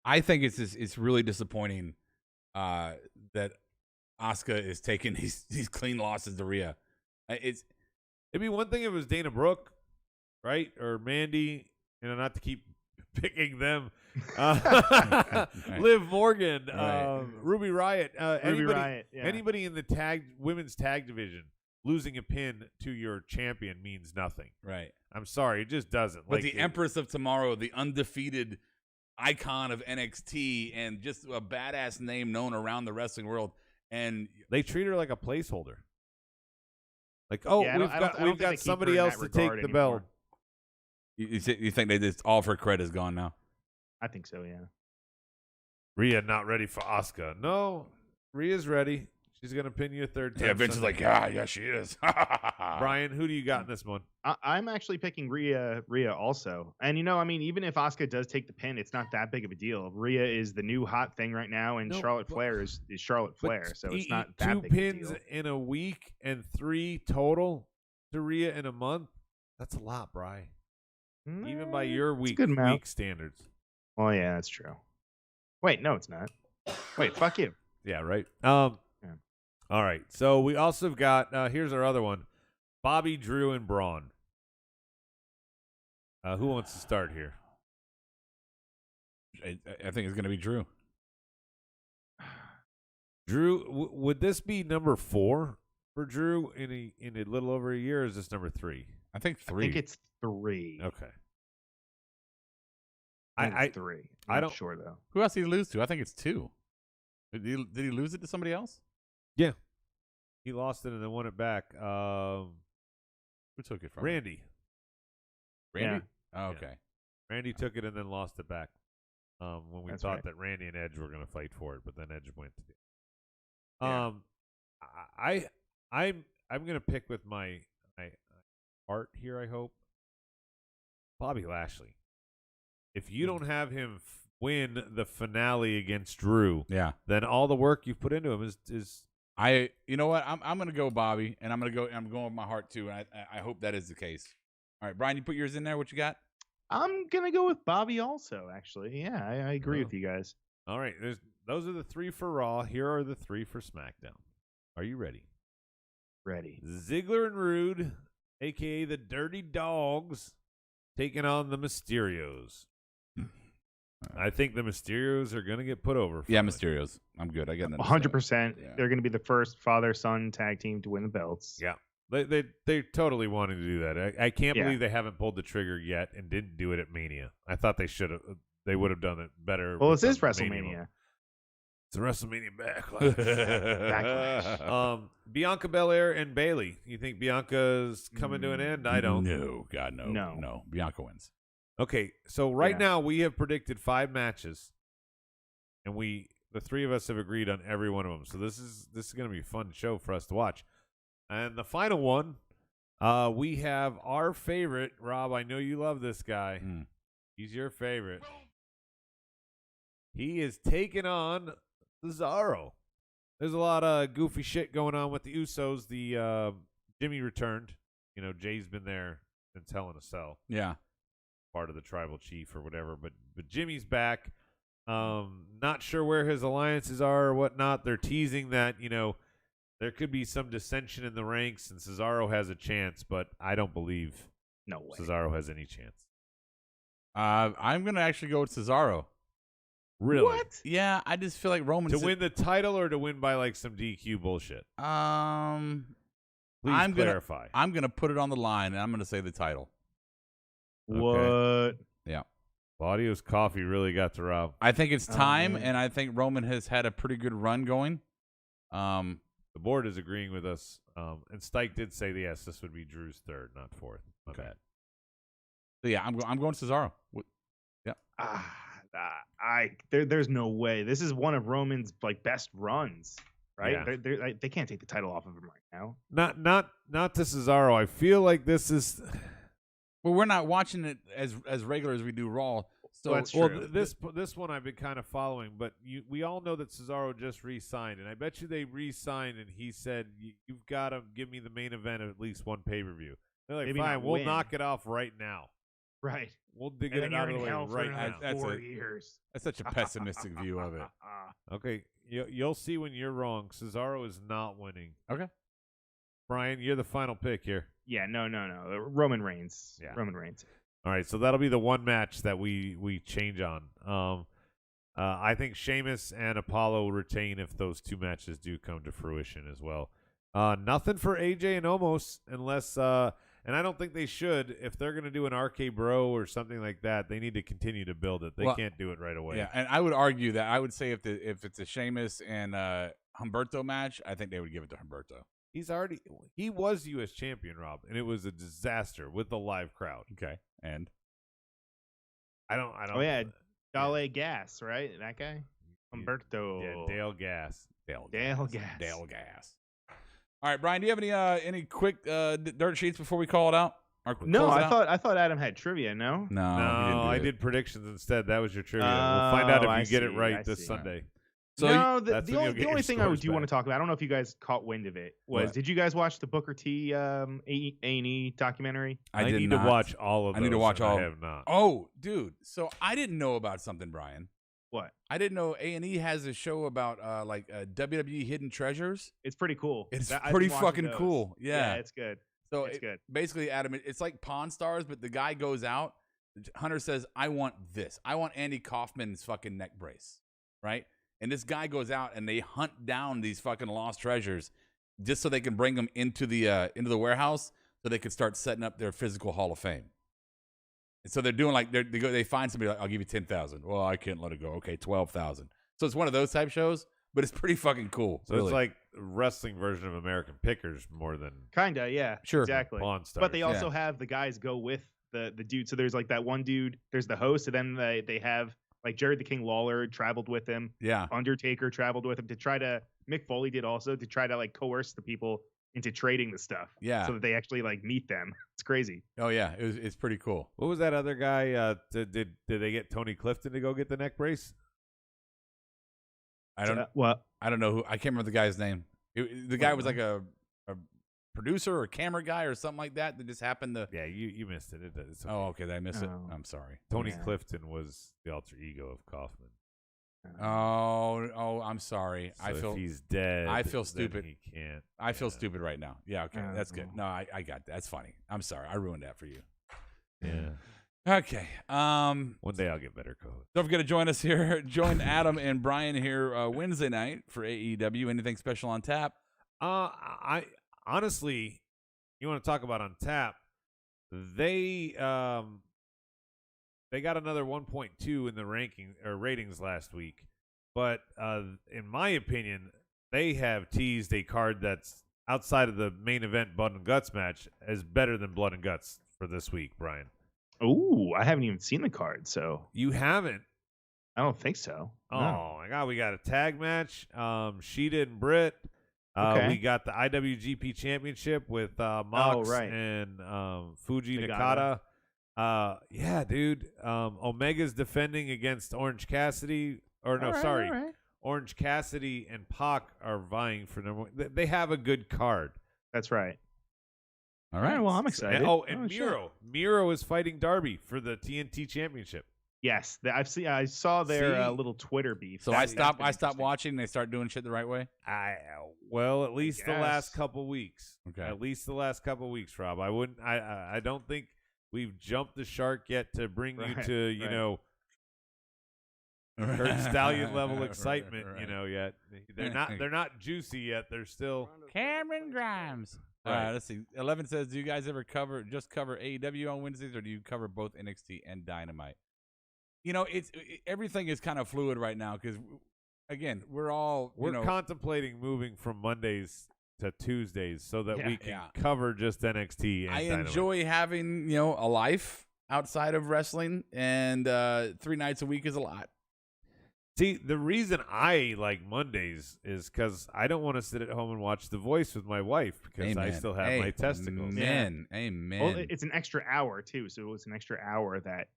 I think it's really disappointing that Asuka is taking these clean losses to Rhea. It'd be one thing if it was Dana Brooke, right, or Mandy. Not to keep picking them. Right. Liv Morgan, Right. Ruby Riott, anybody in the women's tag division losing a pin to your champion means nothing. Right. I'm sorry, it just doesn't. But the Empress of Tomorrow, the undefeated icon of NXT, and just a badass name known around the wrestling world, and they treat her like a placeholder. Like, we've got somebody else to take the belt. You think all of her credit is gone now? I think so, yeah. Rhea not ready for Asuka. No, Rhea's ready. She's going to pin you a 3rd time. Yeah, Vince is like, yeah, she is. Brian, who do you got in this one? I'm actually picking Rhea also. And, even if Asuka does take the pin, it's not that big of a deal. Rhea is the new hot thing right now, and Charlotte Flair is Charlotte Flair, so it's not that big 2 of a pins deal. in a week and 3 total to Rhea in a month? That's a lot, Bri. Even by your week standards. Well, yeah, that's true. Wait, no, it's not. Wait, fuck you. Yeah, right. All right. So we also got here's our other one: Bobby, Drew, and Braun. Who wants to start here? I think it's going to be Drew. Drew, would this be number 4 for Drew in a little over a year? Or is this number 3? I think 3. I think it's 3. Okay. I think it's 3. I'm not sure though. Who else did he lose to? I think it's 2. Did he lose it to somebody else? Yeah. He lost it and then won it back. Who took it from? Randy. Randy? Yeah. Oh, okay. Yeah. Randy took it and then lost it back. When we That's thought right. that Randy and Edge were going to fight for it, but then Edge went to Yeah. I'm going to pick with my heart here, I hope. Bobby Lashley. If you don't have him win the finale against Drew, then all the work you've put into him is you know what? I'm going to go Bobby, and I'm going with my heart too, and I hope that is the case. All right, Brian, you put yours in there. What you got? I'm going to go with Bobby also, actually. Yeah, I agree with you guys. All right, those are the 3 for Raw. Here are the 3 for SmackDown. Are you ready? Ready. Ziggler and Rude, a.k.a. the Dirty Dogs, taking on the Mysterios. I think the Mysterios are going to get put over. Yeah, Mysterios. I'm good. I got 100%. Yeah. They're going to be the first father-son tag team to win the belts. Yeah. They're totally wanting to do that. I can't believe they haven't pulled the trigger yet and didn't do it at Mania. I thought they should have. They would have done it better. Well, it is WrestleMania. It's a WrestleMania Backlash. Backlash. Bianca Belair and Bayley. You think Bianca's coming to an end? I don't. No, God, no. Bianca wins. Okay, so right now we have predicted 5 matches, and the 3 of us have agreed on every one of them. So this is going to be a fun show for us to watch. And the final one, We have our favorite, Rob. I know you love this guy. He's your favorite. He is taking on Cesaro. There's a lot of goofy shit going on with the Usos. The Jimmy returned. You know, Jay's been there since Hell in a Cell. Yeah. Part of the tribal chief or whatever. But Jimmy's back. Not sure where his alliances are or whatnot. They're teasing that, you know, there could be some dissension in the ranks and Cesaro has a chance, but I don't believe Cesaro has any chance. I'm going to actually go with Cesaro. Really? What? Yeah, I just feel like Roman to win the title or to win by like some DQ bullshit. Please clarify. I'm gonna put it on the line, and I'm gonna say the title. What? Yeah. Claudio's coffee really got to Rob. I think it's time, and I think Roman has had a pretty good run going. The board is agreeing with us, and Stike did say yes, this would be Drew's third, not fourth. My bad. So yeah, I'm going Cesaro. Yeah. There's no way. This is one of Roman's like best runs, right? Yeah. They can't take the title off of him right now. Not to Cesaro. I feel like this is. Well, we're not watching it as regular as we do Raw. So that's true. This one I've been kind of following, but we all know that Cesaro just re-signed, and I bet you they re-signed, and he said you've got to give me the main event of at least one pay-per-view. They're like, maybe fine, we'll win. knock it off right now. Right. We'll dig And it then out you're of the in way hell for right another now. 4 years. That's such a pessimistic view of it. Okay, you'll see when you're wrong. Cesaro is not winning. Okay. Brian, you're the final pick here. Yeah, no. Roman Reigns. Yeah. Roman Reigns. All right, so that'll be the one match that we change on. I think Sheamus and Apollo retain if those two matches do come to fruition as well. Nothing for AJ and Omos unless, and I don't think they should. If they're going to do an RK Bro or something like that, they need to continue to build it. They can't do it right away. Yeah, and I would argue that I would say if it's a Sheamus and Humberto match, I think they would give it to Humberto. He was U.S. champion, Rob, and it was a disaster with the live crowd. Okay, and I don't. Oh yeah, Dale Gas, right? That guy, Humberto. Yeah, Dale Gas. Dale Gas. All right, Brian, do you have any quick dirt sheets before we call it out? No, I thought Adam had trivia. No, no, I did predictions instead. That was your trivia. We'll find out if you get it right this Sunday. So no, the only thing I do want to talk about, I don't know if you guys caught wind of it, was did you guys watch the Booker T A&E documentary? I need to watch all of those. I need to watch all. I have not. Oh, dude. So I didn't know about something, Brian. What? I didn't know A&E has a show about WWE hidden treasures. It's pretty cool. It's pretty fucking cool. Yeah, it's good. So it's good. Basically, Adam, it's like Pawn Stars, but the guy goes out. Hunter says, "I want this. I want Andy Kaufman's fucking neck brace, right?" And this guy goes out and they hunt down these fucking lost treasures just so they can bring them into the warehouse so they can start setting up their physical Hall of Fame. And so they're doing like they find somebody like, I'll give you 10,000. Well, I can't let it go. Okay, 12,000. So it's one of those type shows, but it's pretty fucking cool. So it's like a wrestling version of American Pickers more than kinda, yeah, sure, exactly. Pawn Stars. But they also have the guys go with the dude. So there's like that one dude. There's the host, and then they have. Like Jared the King Lawler traveled with him. Yeah. Undertaker traveled with him to try to. Mick Foley did also to try to like coerce the people into trading the stuff. Yeah. So that they actually like meet them. It's crazy. Oh yeah, it's pretty cool. What was that other guy? Did they get Tony Clifton to go get the neck brace? I don't know who. I can't remember the guy's name. The guy was like a producer or camera guy or something like that just happened to. Yeah, you missed it. It's okay. Oh, okay. Did I miss it? I'm sorry. Tony Clifton was the alter ego of Kaufman. Oh, I'm sorry. So if he's dead, I feel stupid. He can't. I feel stupid right now. Yeah, okay. That's good. No, I got that. That's funny. I'm sorry. I ruined that for you. Yeah. Okay. One day I'll get better code. Don't forget to join us here. Join Adam and Brian here Wednesday night for AEW. Anything special on tap? I honestly, you want to talk about on tap? They got another 1.2 in the ratings last week, but in my opinion, they have teased a card that's outside of the main event Blood and Guts match as better than Blood and Guts for this week, Brian. Oh, I haven't even seen the card, so you haven't. I don't think so. Oh my God, we got a tag match. Sheeta and Britt Okay. We got the IWGP Championship with Mox and Fuji Nakata. Yeah, dude. Omega's defending against Orange Cassidy. Or no, sorry. Orange Cassidy and Pac are vying for number one. They have a good card. That's right. All right. Well, I'm excited. And Miro. Miro is fighting Darby for the TNT Championship. Yes, I saw their little Twitter beef. So I stopped watching. They start doing shit the right way. At least the last couple weeks. Okay. At least the last couple weeks, Rob. I don't think we've jumped the shark yet to bring you to Kurt Stallion level excitement. Yet they're not juicy yet. They're still Cameron Grimes. Right. Let's see. 11 says, do you guys ever cover AEW on Wednesdays, or do you cover both NXT and Dynamite? Everything is kind of fluid right now because, again, we're contemplating moving from Mondays to Tuesdays so that we can cover just NXT and Dynamite. Enjoy having, a life outside of wrestling, and 3 nights a week is a lot. See, the reason I like Mondays is because I don't want to sit at home and watch The Voice with my wife because I still have my testicles. Amen. Well, it's an extra hour, too, so it's an extra hour that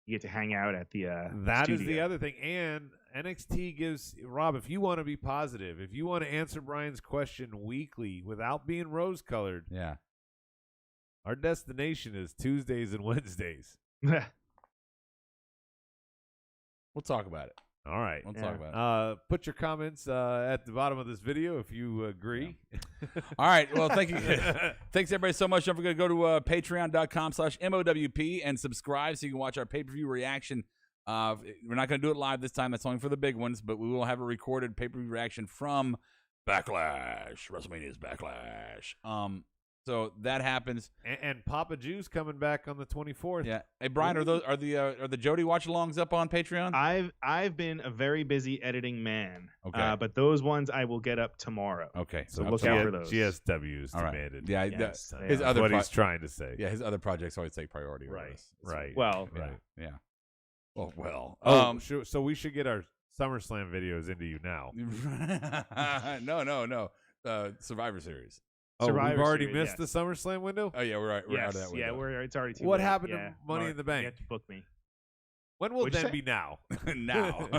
you get to hang out at the That studio. is the other thing. And NXT gives, Rob, if you want to be positive, if you want to answer Brian's question weekly without being rose-colored, our destination is Tuesdays and Wednesdays. We'll talk about it. All right. We'll talk about it. Put your comments at the bottom of this video if you agree. Yeah. All right. Well, thank you. Thanks, everybody, so much. Don't forget to go to patreon.com/MOWP and subscribe so you can watch our pay-per-view reaction. We're not going to do it live this time. That's only for the big ones, but we will have a recorded pay-per-view reaction from Backlash. WrestleMania's Backlash. So that happens. And Papa Juice coming back on the 24th. Yeah. Hey, Brian, are the Jody watch-alongs up on Patreon? I've been a very busy editing man. Okay. But those ones I will get up tomorrow. Okay. So look out for those. GSW's All right. demanded. Yeah. Yes. His other what he's trying to say. Yeah, his other projects always take priority. Right. Well, Yeah. Well. So we should get our SummerSlam videos into you now. No. Survivor Series. We've already Series, missed the SummerSlam window? Oh, yeah, we're out of that window. Yeah, it's already too What late. happened to Money in the Bank? You have to book me. When will What'd you then say? be now? Now.